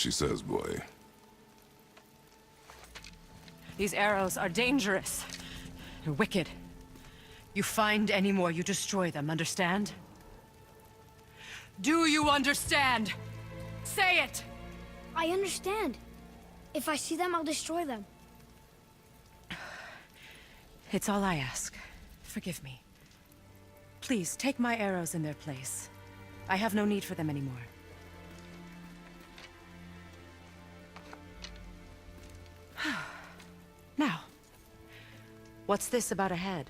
she says, boy. These arrows are dangerous. They're wicked. You find any more, you destroy them, understand? Do you understand? Say it! I understand. If I see them, I'll destroy them. It's all I ask. Forgive me. Please, take my arrows in their place. I have no need for them anymore. Now, what's this about a head?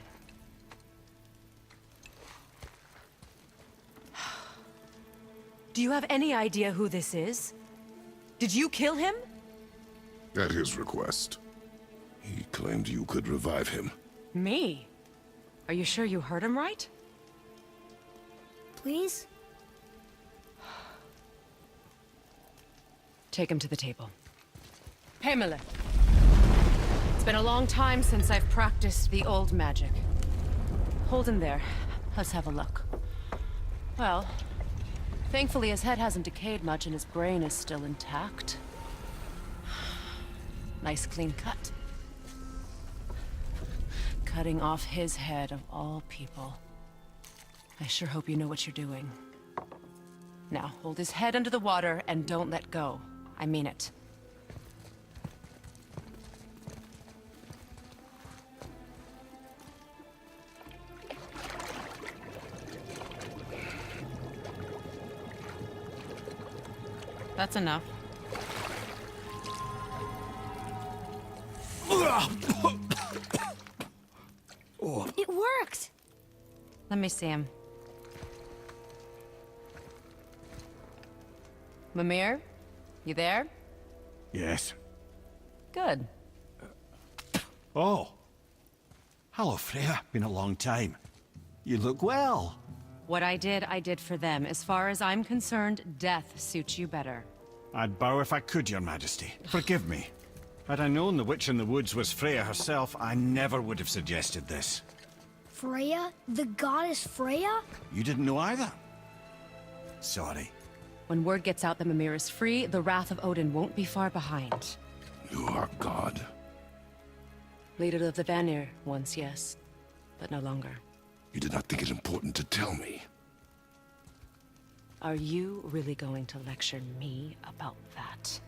Do you have any idea who this is? Did you kill him? At his request. He claimed you could revive him. Me? Are you sure you heard him right? Please? Take him to the table. Pamela. It's been a long time since I've practiced the old magic. Hold him there. Let's have a look. Well, thankfully his head hasn't decayed much and his brain is still intact. Nice clean cut. Cutting off his head of all people. I sure hope you know what you're doing. Now, hold his head under the water and don't let go. I mean it. That's enough. It worked! Let me see him. Mimir? You there? Yes. Good. Oh. Hello, Freya. Been a long time. You look well. What I did for them. As far as I'm concerned, death suits you better. I'd bow if I could, Your Majesty. Forgive me. Had I known the witch in the woods was Freya herself, I never would have suggested this. Freya? The goddess Freya? You didn't know either? Sorry. When word gets out that Mimir is free, the wrath of Odin won't be far behind. You are God. Leader of the Vanir, once, yes. But no longer. You did not think it important to tell me. Are you really going to lecture me about that?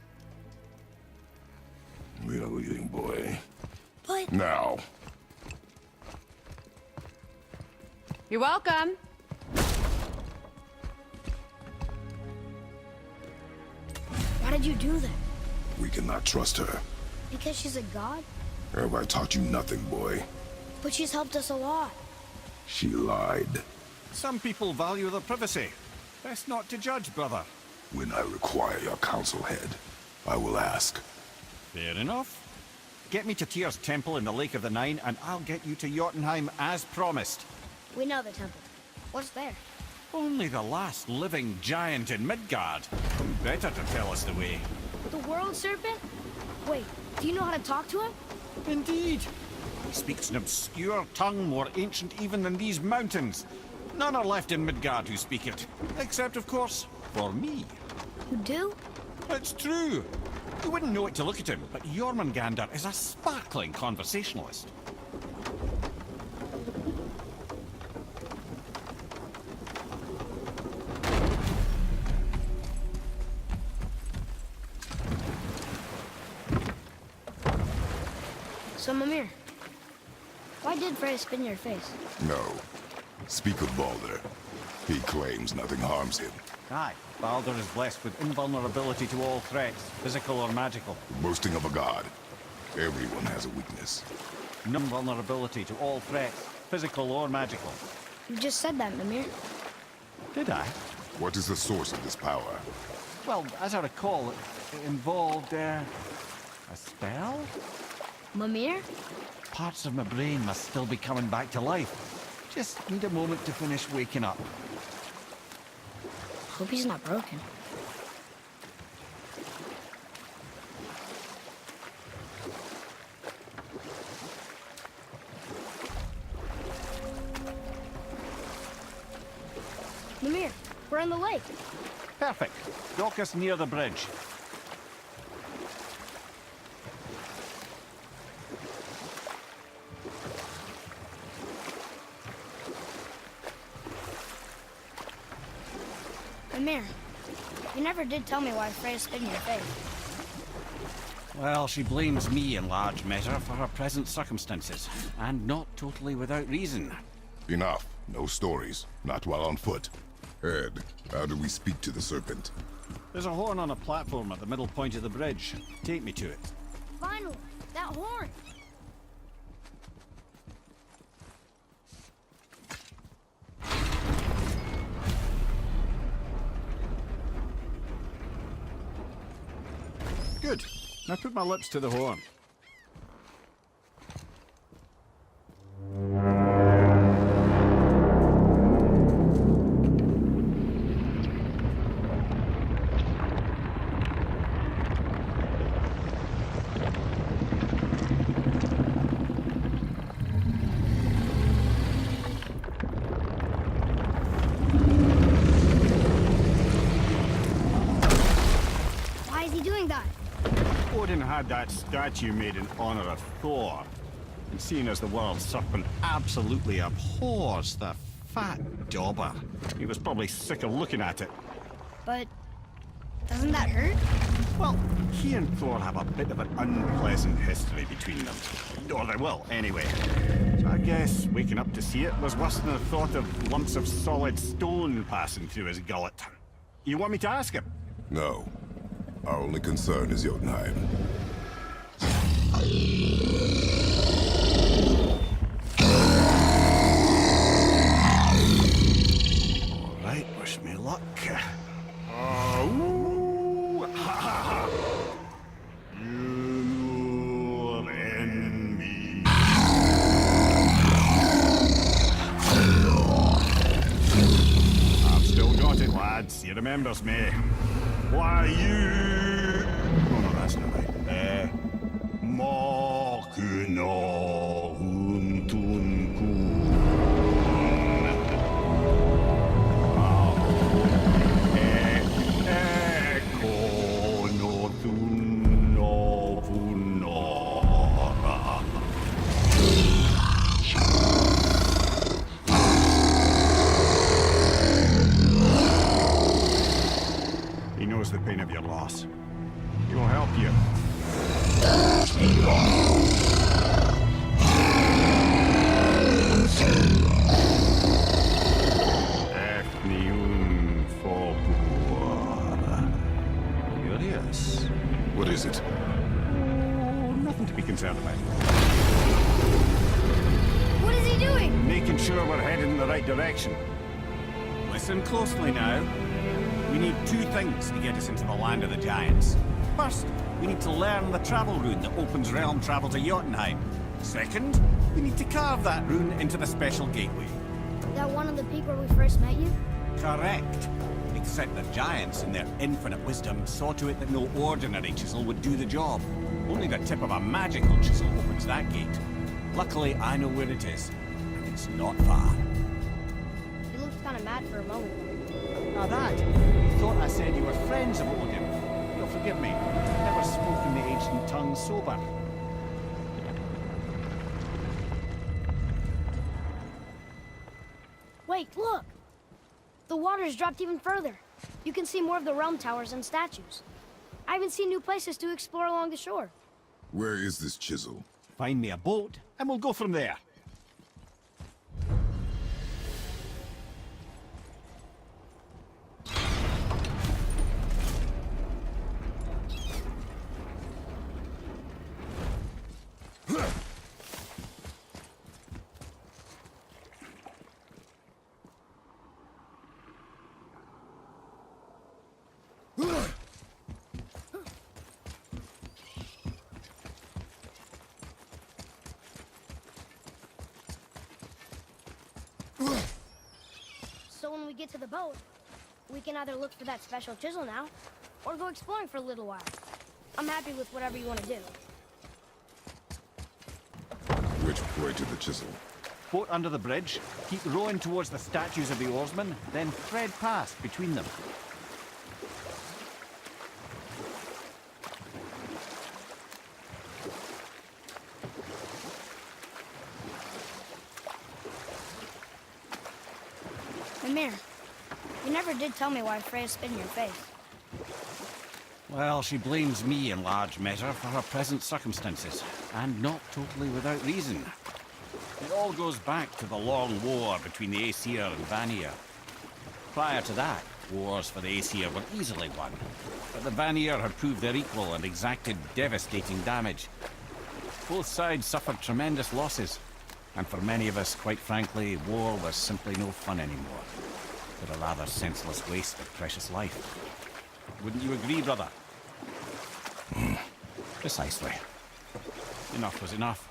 We are leaving, boy. But... Now. You're welcome. Why did you do that? We cannot trust her. Because she's a god? Have I taught you nothing, boy? But she's helped us a lot. She lied. Some people value their privacy. Best not to judge, brother. When I require your council head, I will ask. Fair enough. Get me to Tyr's temple in the Lake of the Nine, and I'll get you to Jotunheim as promised. We know the temple. What's there? Only the last living giant in Midgard. Who better to tell us the way? The world serpent? Wait, do you know how to talk to him? Indeed. He speaks an obscure tongue more ancient even than these mountains. None are left in Midgard who speak it. Except, of course, for me. You do? It's true. You wouldn't know it to look at him, but Jormungandr is a sparkling conversationalist. So, Mimir, why did Freya spin your face? No. Speak of Baldur. He claims nothing harms him. Aye, Baldur is blessed with invulnerability to all threats, physical or magical. The boasting of a god. Everyone has a weakness. Non-vulnerability to all threats, physical or magical. You just said that, Mimir. Did I? What is the source of this power? Well, as I recall, it involved, a spell? Mimir? Parts of my brain must still be coming back to life. Just need a moment to finish waking up. Hope he's not broken. Mimir, we're on the lake. Perfect. Dock us near the bridge. Mimir, you never did tell me why Freya spit in your face. Well, she blames me in large measure for her present circumstances, and not totally without reason. Enough. No stories. Not while on foot. Ed, how do we speak to the serpent? There's a horn on a platform at the middle point of the bridge. Take me to it. Finally, that horn! Good. Now put my lips to the horn. Why is he doing that? Odin had that statue made in honor of Thor. And seeing as the world serpent absolutely abhors the fat dauber, he was probably sick of looking at it. But doesn't that hurt? Well, he and Thor have a bit of an unpleasant history between them. Or they will, anyway. So I guess waking up to see it was worse than the thought of lumps of solid stone passing through his gullet. You want me to ask him? No. Our only concern is Jotunheim. All right, wish me luck. Ooh, ha, ha, ha. You're in me. I've still got it, lads. He remembers me. Why you? Oh no, that's not right. Makuna huntun kun. He knows the pain of your loss. He will help you. Curious. What is it? Oh, nothing to be concerned about. What is he doing? Making sure we're headed in the right direction. Listen closely now. We need two things to get us into the land of the giants. First, we need to learn the travel rune that opens realm travel to Jotunheim. Second, we need to carve that rune into the special gateway. That one on the peak where we first met you? Correct. Except the giants, in their infinite wisdom, saw to it that no ordinary chisel would do the job. Only the tip of a magical chisel opens that gate. Luckily, I know where it is, and it's not far. You looked kind of mad for a moment. Now that, you thought I said you were friends of Odin. You'll forgive me. I've never spoken the ancient tongue sober. Wait, look! The water's dropped even further. You can see more of the realm towers and statues. I even see new places to explore along the shore. Where is this chisel? Find me a boat, and we'll go from there. So when we get to the boat, we can either look for that special chisel now, or go exploring for a little while. I'm happy with whatever you want to do. Which way to the chisel? Boat under the bridge, keep rowing towards the statues of the oarsmen, then thread past between them. Mimir, you never did tell me why Freya spit in your face. Well, she blames me in large measure for her present circumstances, and not totally without reason. It all goes back to the long war between the Aesir and Vanir. Prior to that, wars for the Aesir were easily won, but the Vanir had proved their equal and exacted devastating damage. Both sides suffered tremendous losses, and for many of us, quite frankly, war was simply no fun anymore, but a rather senseless waste of precious life. Wouldn't you agree, brother? Precisely. Enough was enough.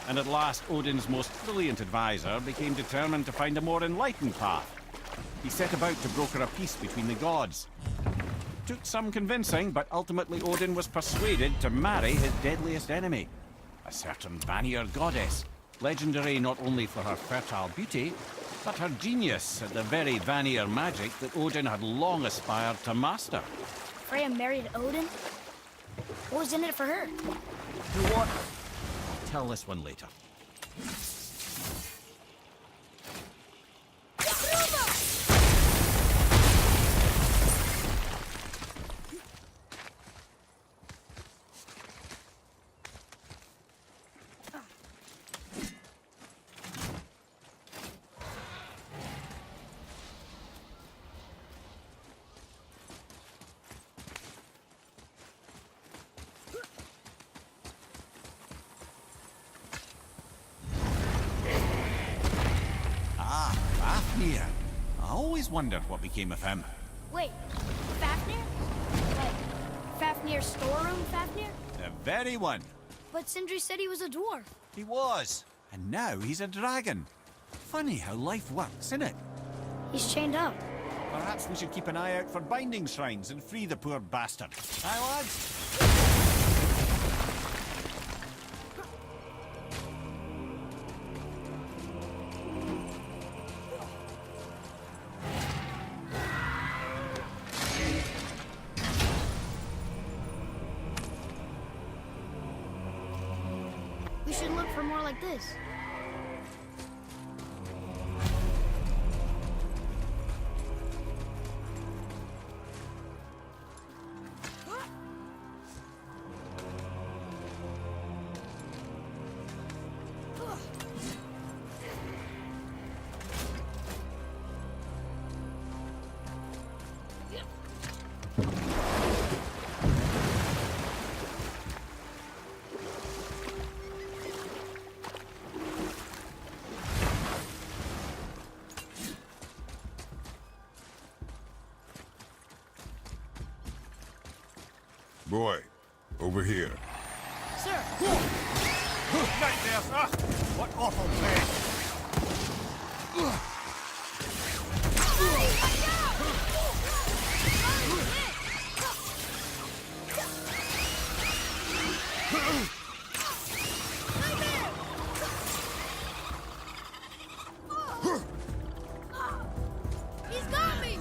And at last, Odin's most brilliant advisor became determined to find a more enlightened path. He set about to broker a peace between the gods. It took some convincing, but ultimately Odin was persuaded to marry his deadliest enemy, a certain Vanir goddess, legendary not only for her fertile beauty, but her genius at the very Vanir magic that Odin had long aspired to master. Freya married Odin? What was in it for her? You know what? I'll tell this one later. Fafnir. I always wondered what became of him. Wait, Fafnir? Like, Fafnir's storeroom Fafnir? The very one. But Sindri said he was a dwarf. He was. And now he's a dragon. Funny how life works, isn't it? He's chained up. Perhaps we should keep an eye out for binding shrines and free the poor bastard. Aye, lads? We should look for more like this. Boy, over here. Sir! Nightmares! Ah! What awful plague! He's got me!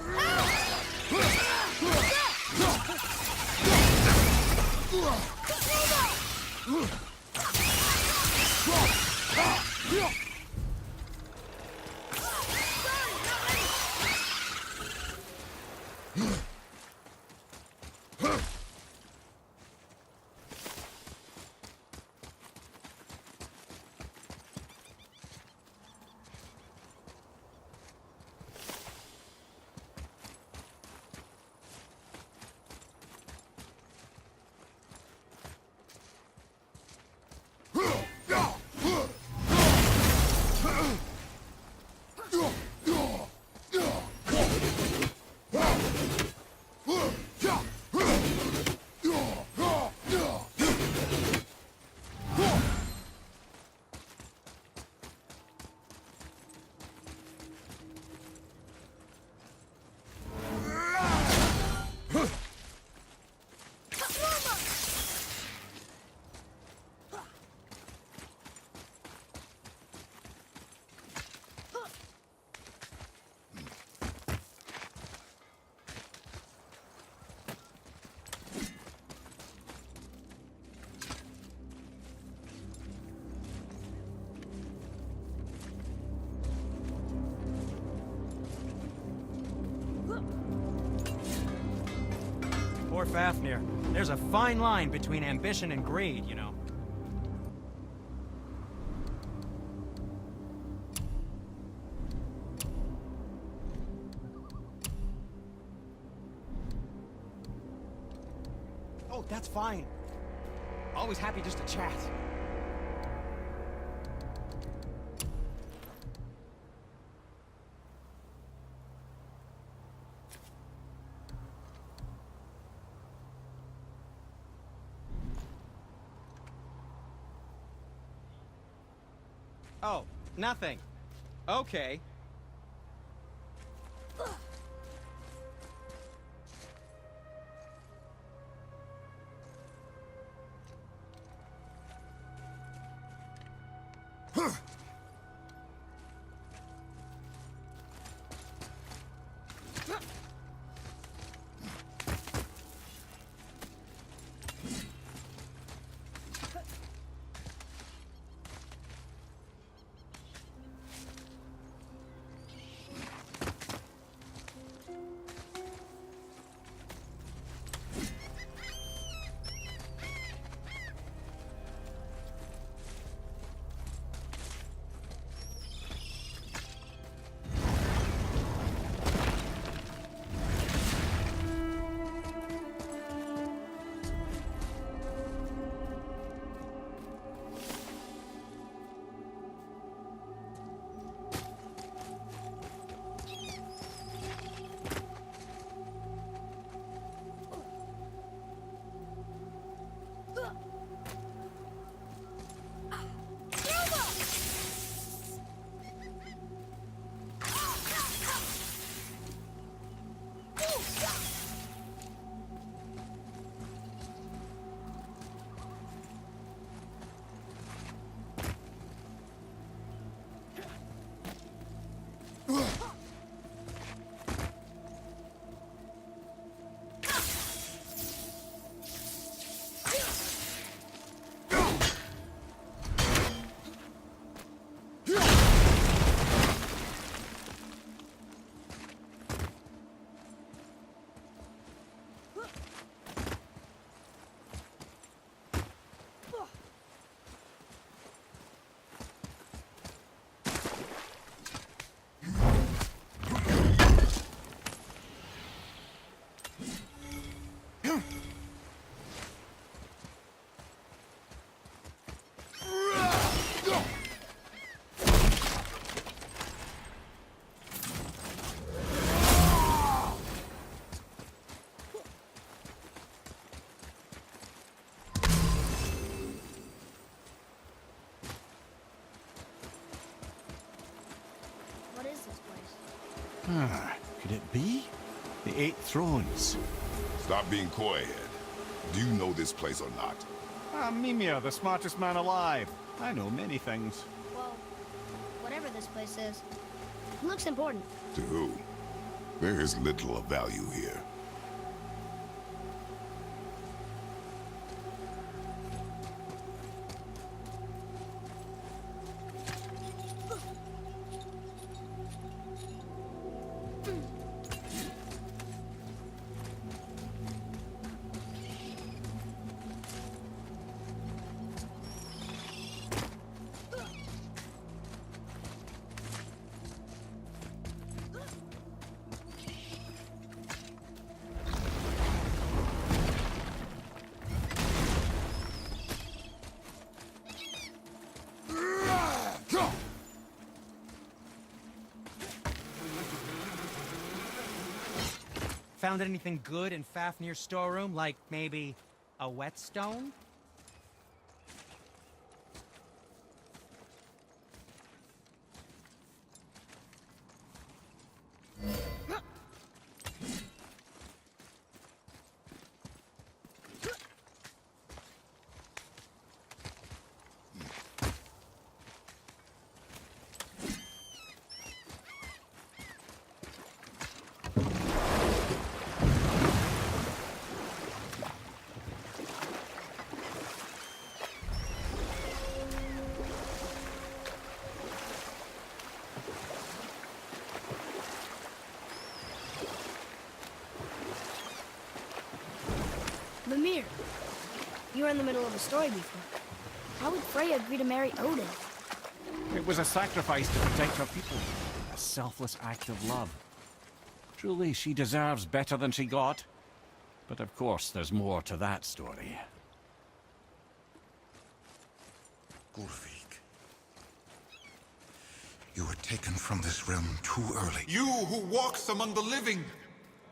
Poor Fafnir. There's a fine line between ambition and greed, you know. Oh, that's fine. Always happy just to chat. Oh, nothing. Okay. Could it be? The Eight Thrones. Stop being coy, Ed. Do you know this place or not? I'm Mimir, the smartest man alive. I know many things. Well, whatever this place is, it looks important. To who? There is little of value here. Found anything good in Fafnir's storeroom? Like, maybe a whetstone? You were in the middle of a story before. How would Freya agree to marry Odin? It was a sacrifice to protect her people. A selfless act of love. Truly, she deserves better than she got. But of course, there's more to that story. Gulvik. You were taken from this realm too early. You who walks among the living!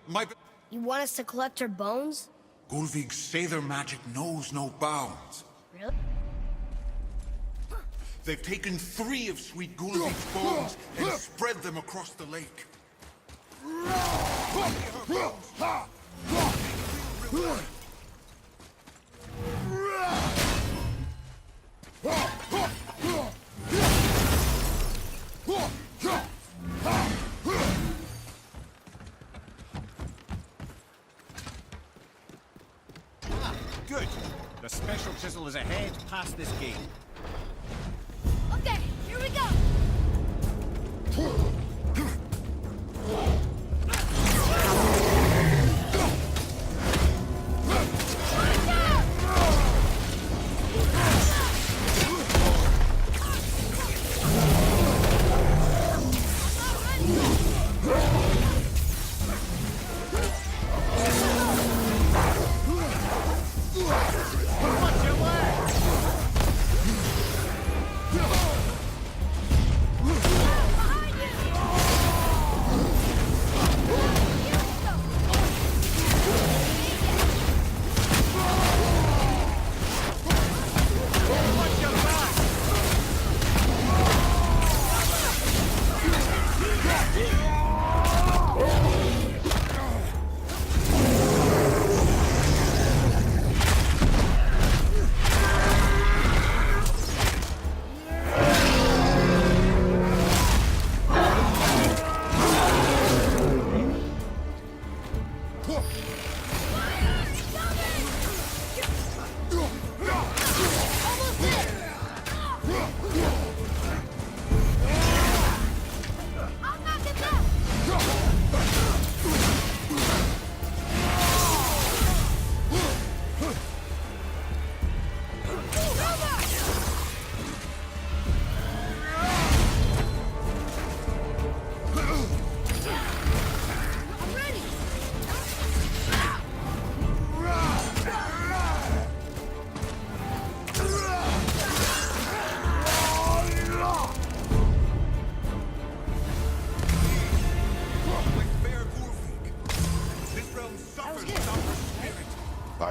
My... You want us to collect her bones? Gulvik's Sather magic knows no bounds. Really? They've taken 3 of Sweet Gulvik's bones and spread them across the lake. Good. The special chisel is ahead past this gate. Okay, here we go!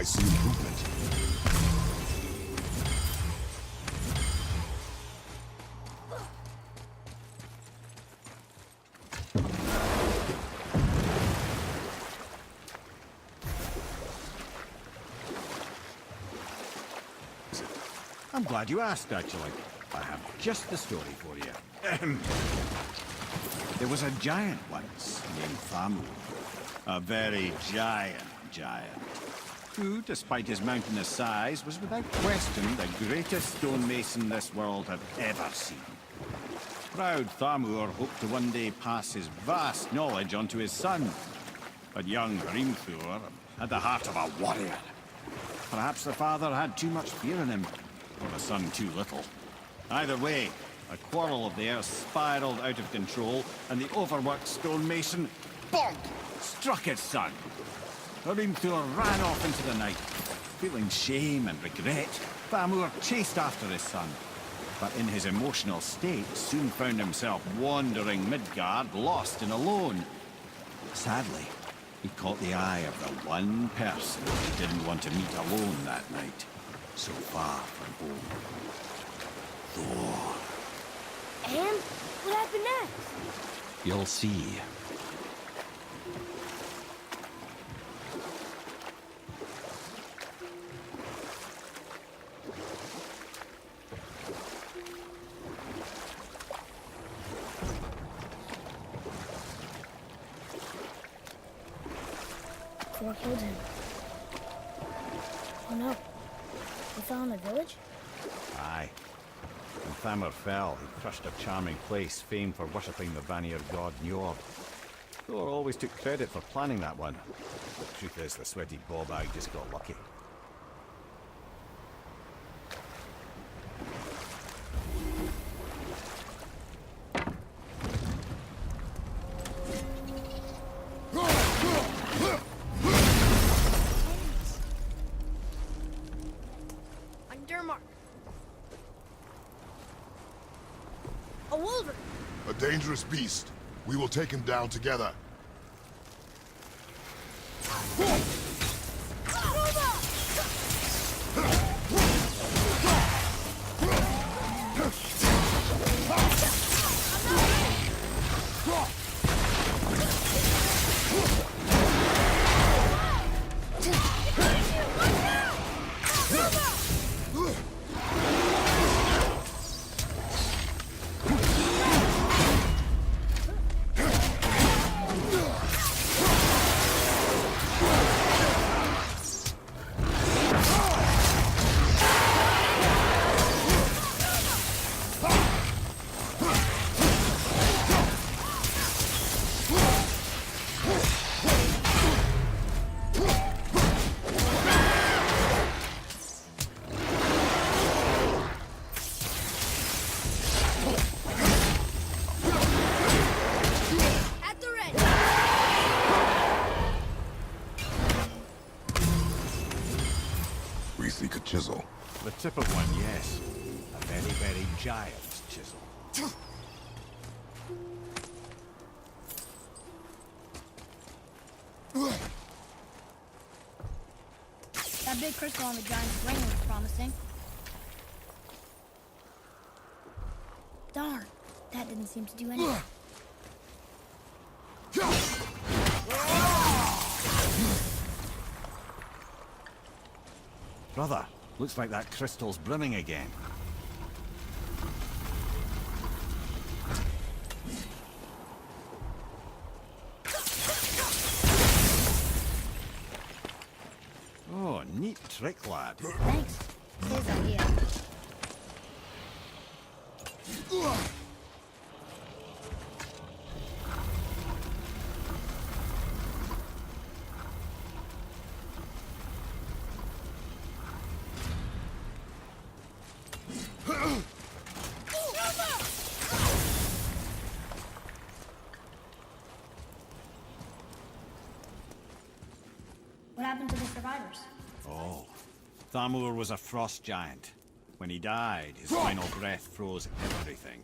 I see improvement. I'm glad you asked, actually. I have just the story for you. There was a giant once named Thamur. A very giant, who, despite his mountainous size, was without question the greatest stonemason this world had ever seen. Proud Thamur hoped to one day pass his vast knowledge on to his son. But young Hrimthur had the heart of a warrior. Perhaps the father had too much fear in him, or the son too little. Either way, a quarrel of theirs spiraled out of control, and the overworked stonemason, bonk, struck his son. Hrimthur ran off into the night. Feeling shame and regret, Thamur chased after his son. But in his emotional state, soon found himself wandering Midgard, lost and alone. Sadly, he caught the eye of the one person he didn't want to meet alone that night, so far from home. Thor. And what happened next? You'll see. Thor killed him. Oh no. He fell in a village? Aye. When Thamur fell, he crushed a charming place famed for worshipping the Vanir god Njord. Thor always took credit for planning that one. The truth is, the sweaty bawbag just got lucky. A wolverine! A dangerous beast. We will take him down together. We seek a chisel. The tip of one, yes. A very, very giant chisel. That big crystal on the giant's ring was promising. Darn, that didn't seem to do anything. Brother, looks like that crystal's brimming again. Oh, neat trick, lad. Thanks. His idea. What happened to the survivors? Oh, Thamur was a frost giant. When he died, his final breath froze everything.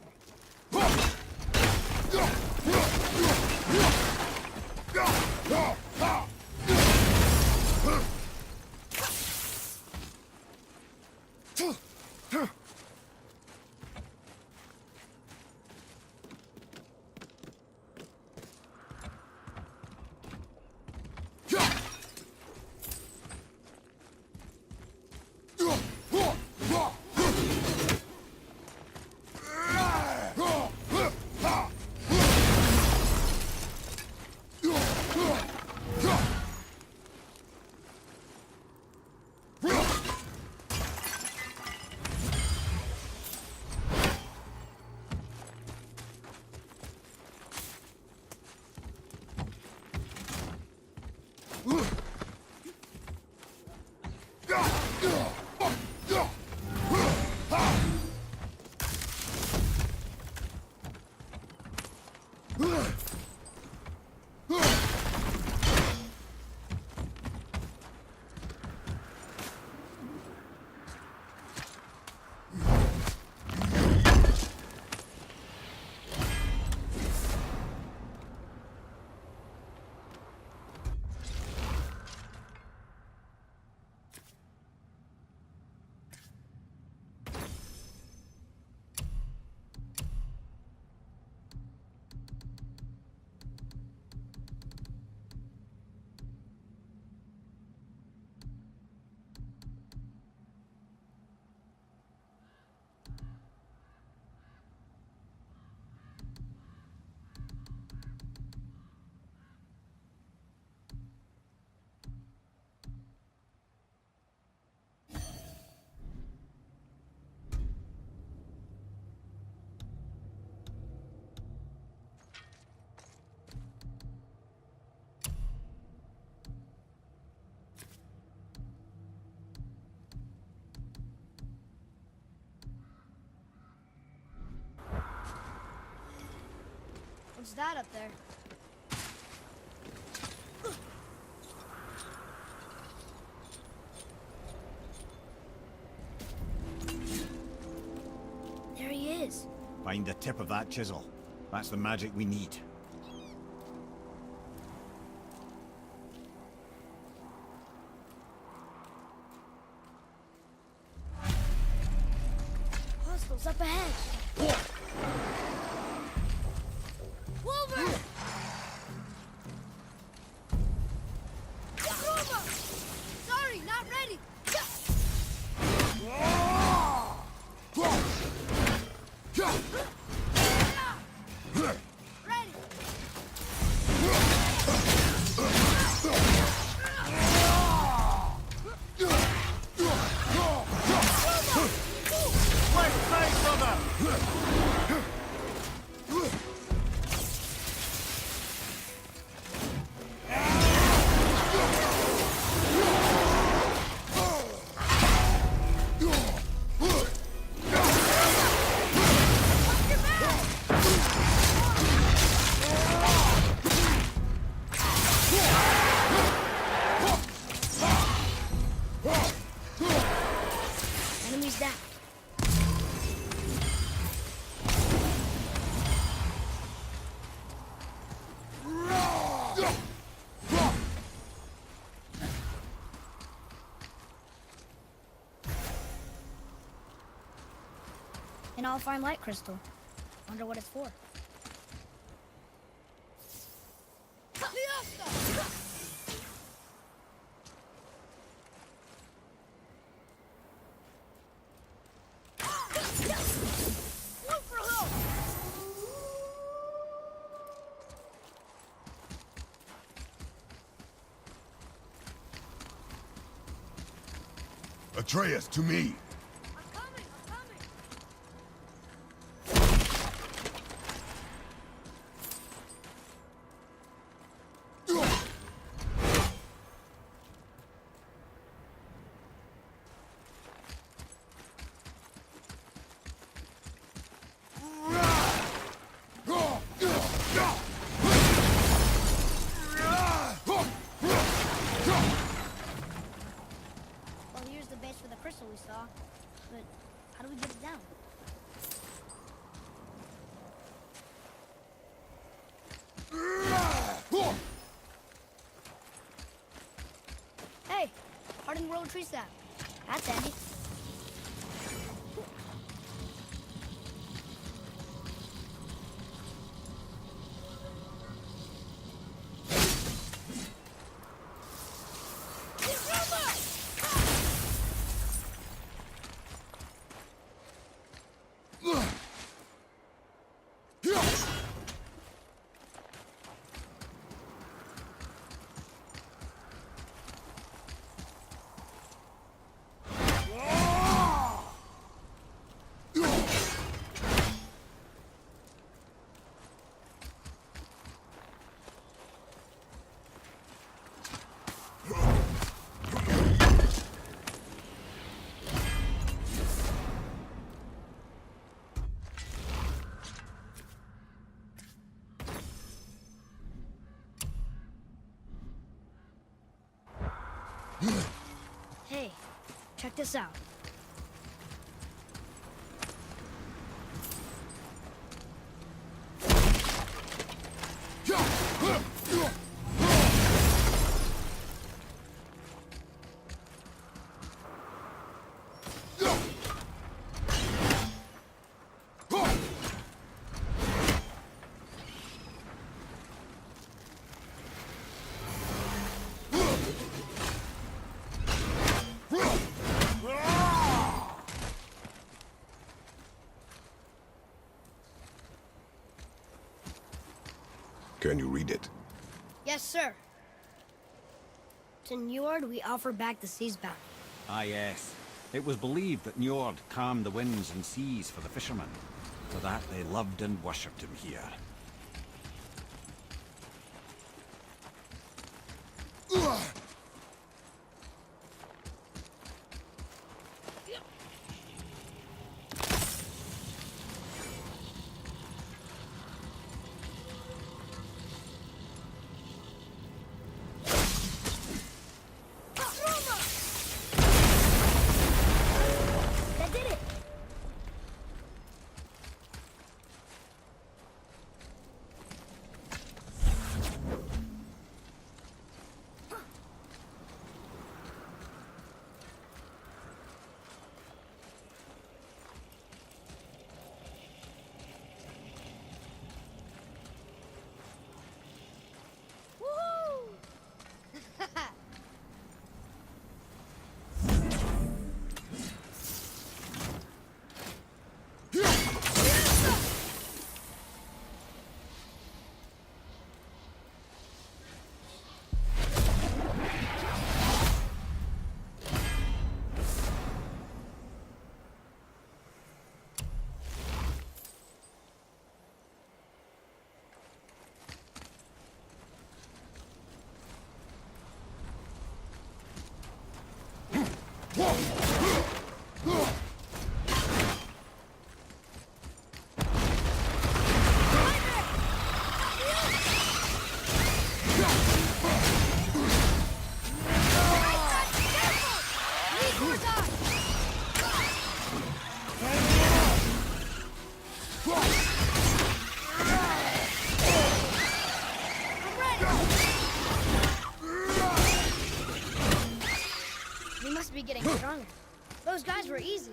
What's that up there? There he is. Find the tip of that chisel. That's the magic we need. Hostiles up ahead. Wolver! Sorry, not ready. Ready. Left side, brother! Enemies down. An all-fine light crystal. Wonder what it's for. Atreus, to me! I'm coming! Well, here's the base for the crystal we saw. But how do we get it down? Hey, hardened road tree sap. That's handy. Hey, check this out. Can you read it? Yes, sir. To Njord, we offer back the sea's bounty. Ah, yes. It was believed that Njord calmed the winds and seas for the fishermen. For that, they loved and worshipped him here. That did it! guys were easy.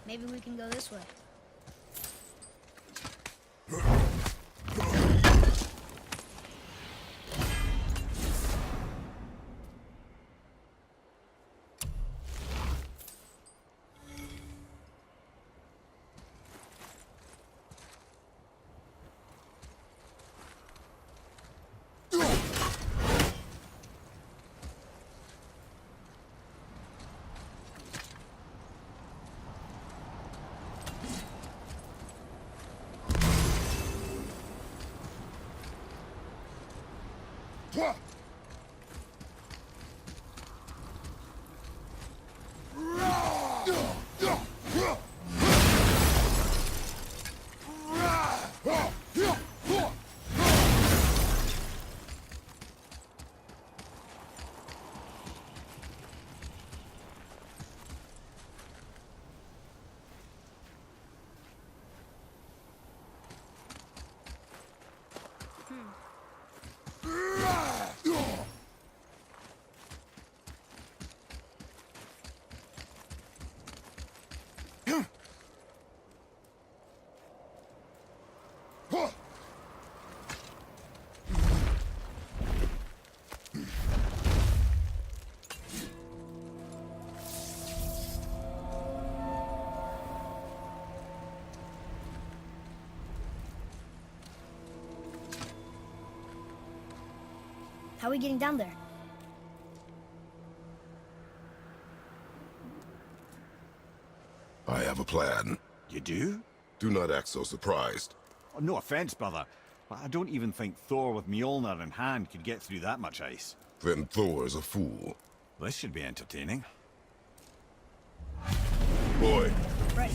Maybe we can go this way. How are we getting down there? I have a plan. You do? Do not act so surprised. Oh, no offense, brother, but I don't even think Thor with Mjolnir in hand could get through that much ice. Then Thor's a fool. This should be entertaining. Boy, Right.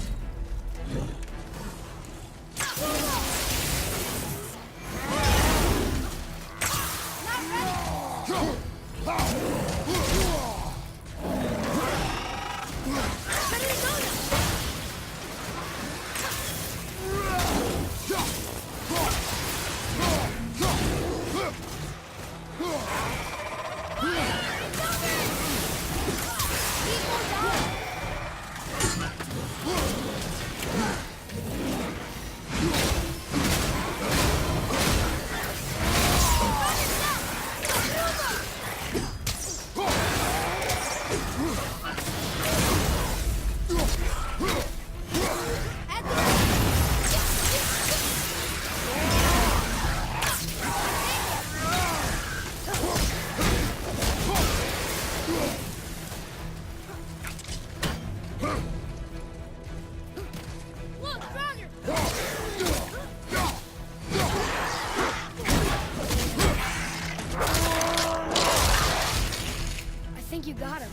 I think you got him.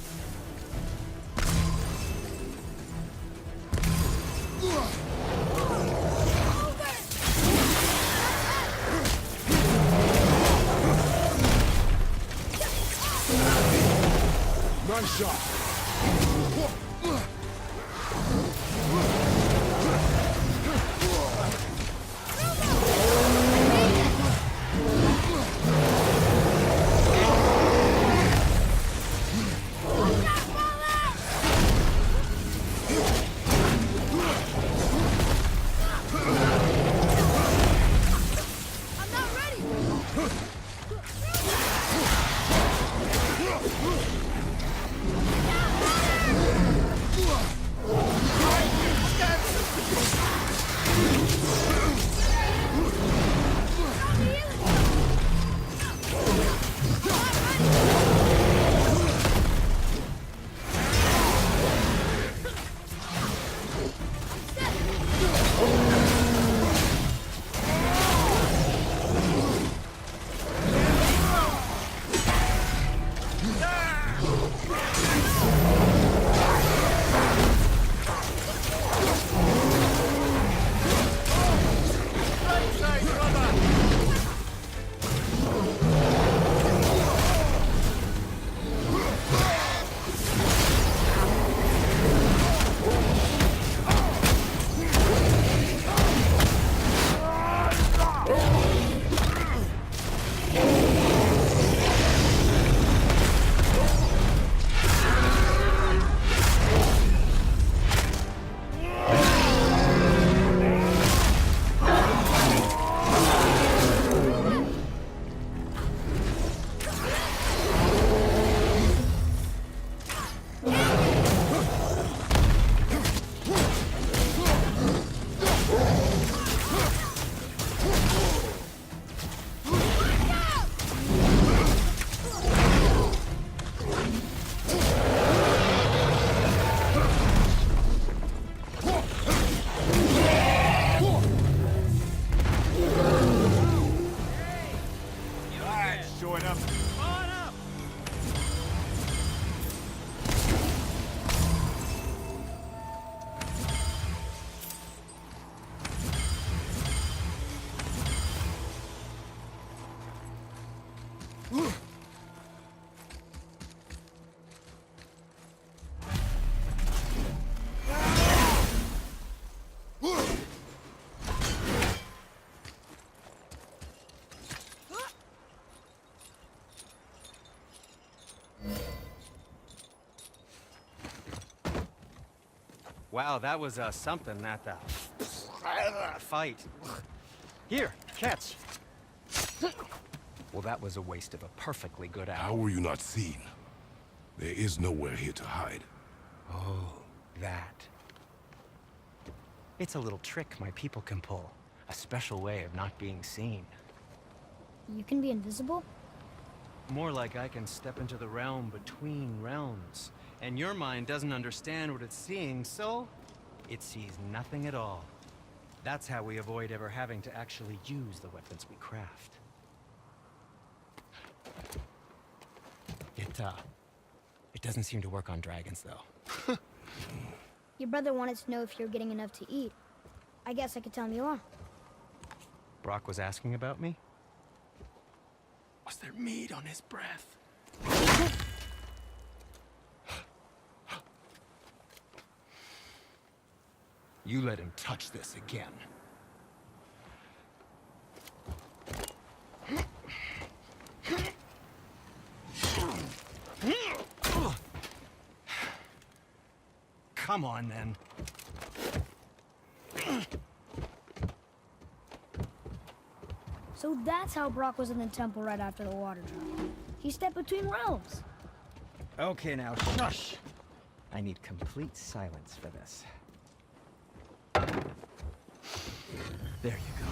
nice shot. I'm not ready! Showing up. Wow, that was something, that fight. Here, catch. Well, that was a waste of a perfectly good hour. How were you not seen? There is nowhere here to hide. Oh, that. It's a little trick my people can pull. A special way of not being seen. You can be invisible? More like I can step into the realm between realms. And your mind doesn't understand what it's seeing, so it sees nothing at all. That's how we avoid ever having to actually use the weapons we craft. It doesn't seem to work on dragons, though. Your brother wanted to know if you're getting enough to eat. I guess I could tell him you are. Brock was asking about me? Was there meat on his breath? You let him touch this again. Come on, then. So that's how Brock was in the temple right after the water drop. He stepped between realms. Okay, now, shush! I need complete silence for this. There you go.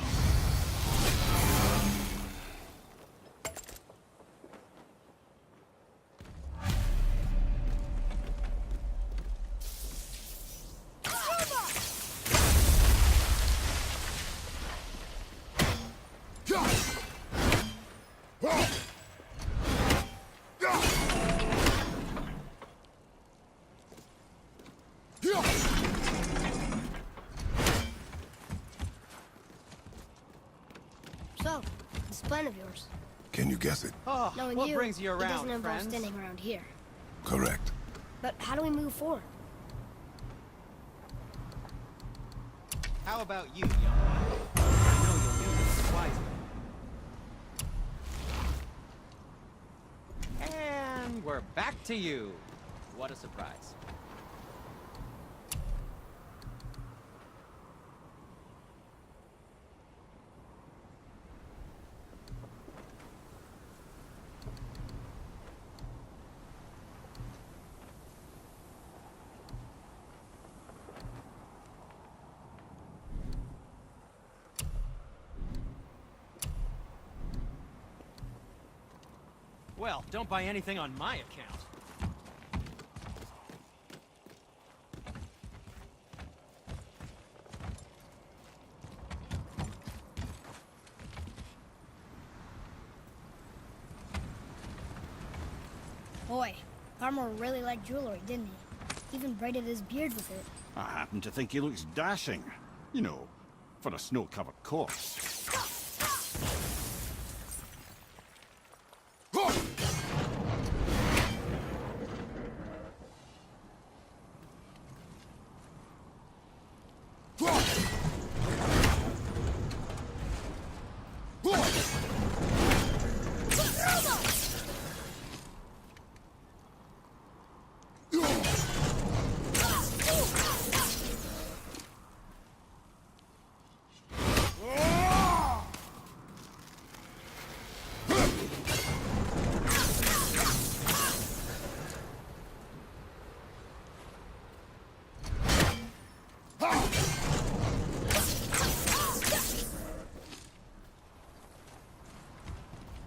So, this plan of yours. Can you guess it? Oh, Knowing what you, brings you it around, doesn't involve friends? standing around here. Correct. But how do we move forward? How about you, young one? I know you'll use this wisely. And we're back to you. What a surprise. Well, don't buy anything on my account. Boy, Thamur really liked jewelry, didn't he? Even braided his beard with it. I happen to think he looks dashing. You know, for a snow-covered corpse.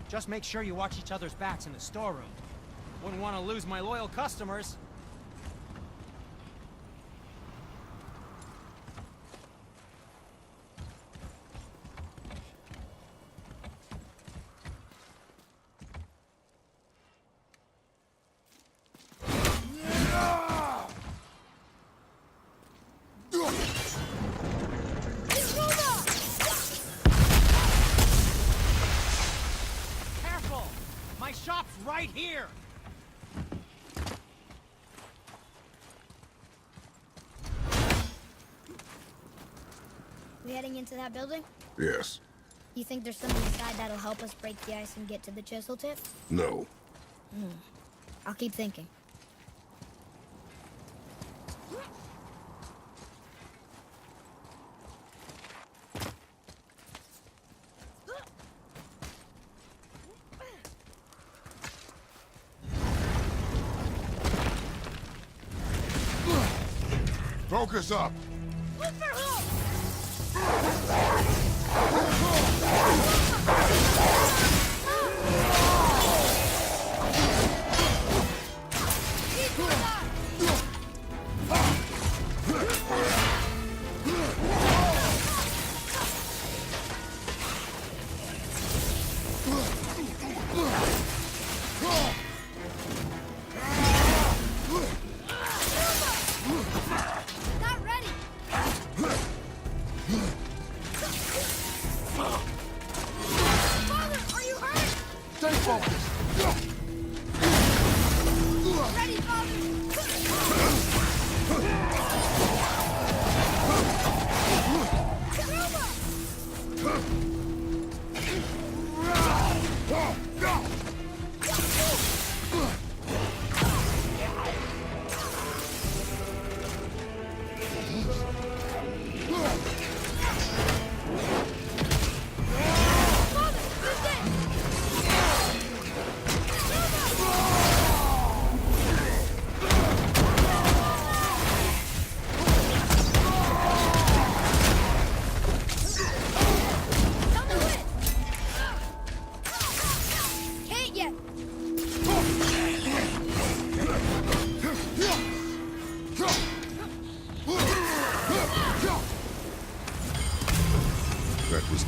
Just make sure you watch each other's backs in the storeroom. Wouldn't want to lose my loyal customers. Careful! My shop's right here! We heading into that building? Yes. You think there's something inside that'll help us break the ice and get to the chisel tip? No. I'll keep thinking. Focus up. Look for hook!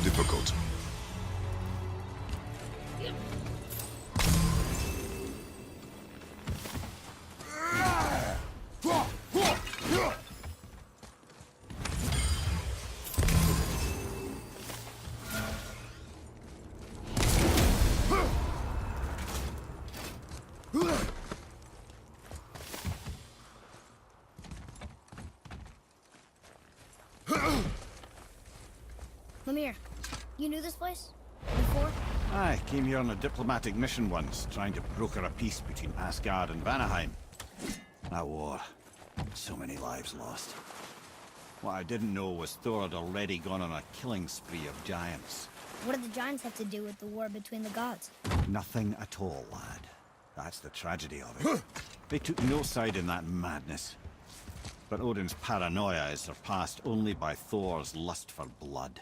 difficult. Mjolnir, you knew this place? Before? I came here on a diplomatic mission once, trying to broker a peace between Asgard and Vanaheim. That war. So many lives lost. What I didn't know was Thor had already gone on a killing spree of giants. What did the giants have to do with the war between the gods? Nothing at all, lad. That's the tragedy of it. They took no side in that madness. But Odin's paranoia is surpassed only by Thor's lust for blood.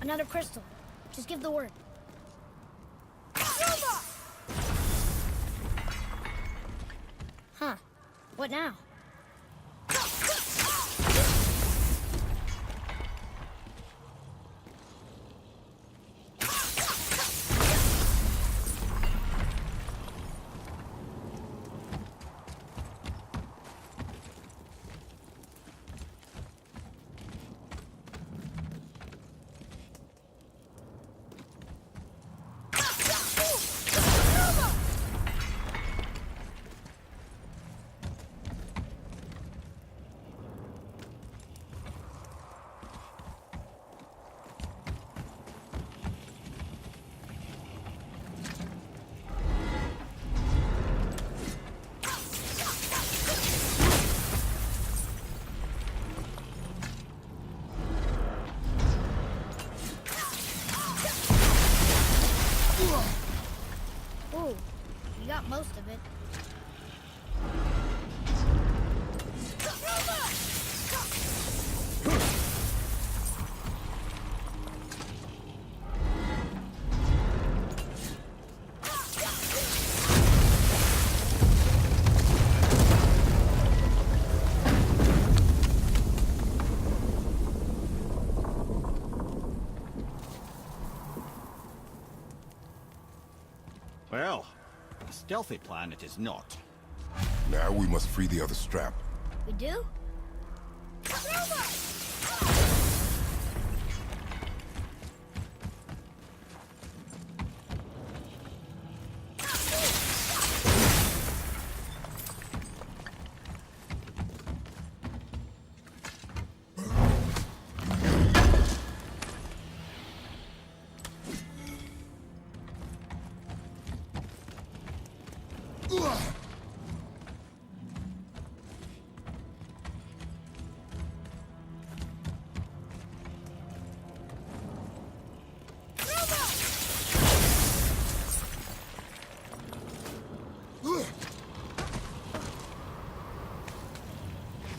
Another crystal. Just give the word. Huh. What now? Ooh, you got most of it. Well, a stealthy plan it is not. Now we must free the other strap. We do?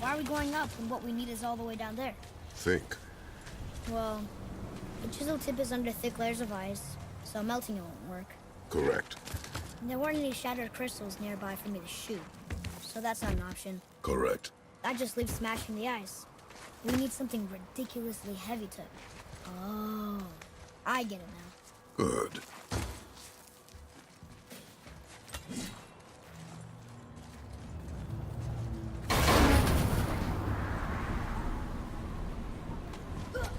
Why are we going up when what we need is all the way down there? Think. Well, the chisel tip is under thick layers of ice, so melting it won't work. Correct. And there weren't any shattered crystals nearby for me to shoot, so that's not an option. Correct. That just leaves smashing the ice. We need something ridiculously heavy to... Oh, I get it now. Good.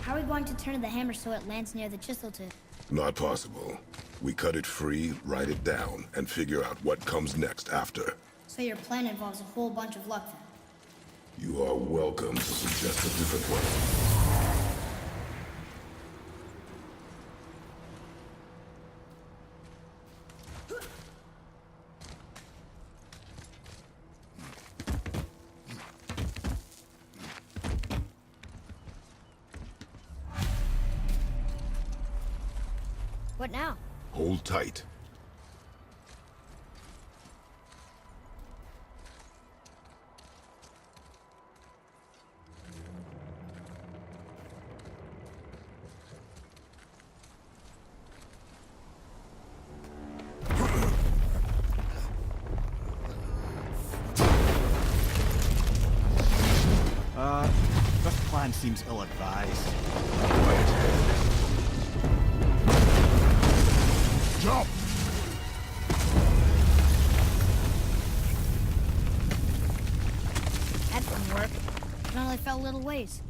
How are we going to turn the hammer so it lands near the chisel tip? Not possible. We cut it free, write it down, and figure out what comes next after. So your plan involves a whole bunch of luck then? You are welcome to suggest a different one. What now? Hold tight. plan seems ill-advised. Jump! That didn't work. It only fell a little ways.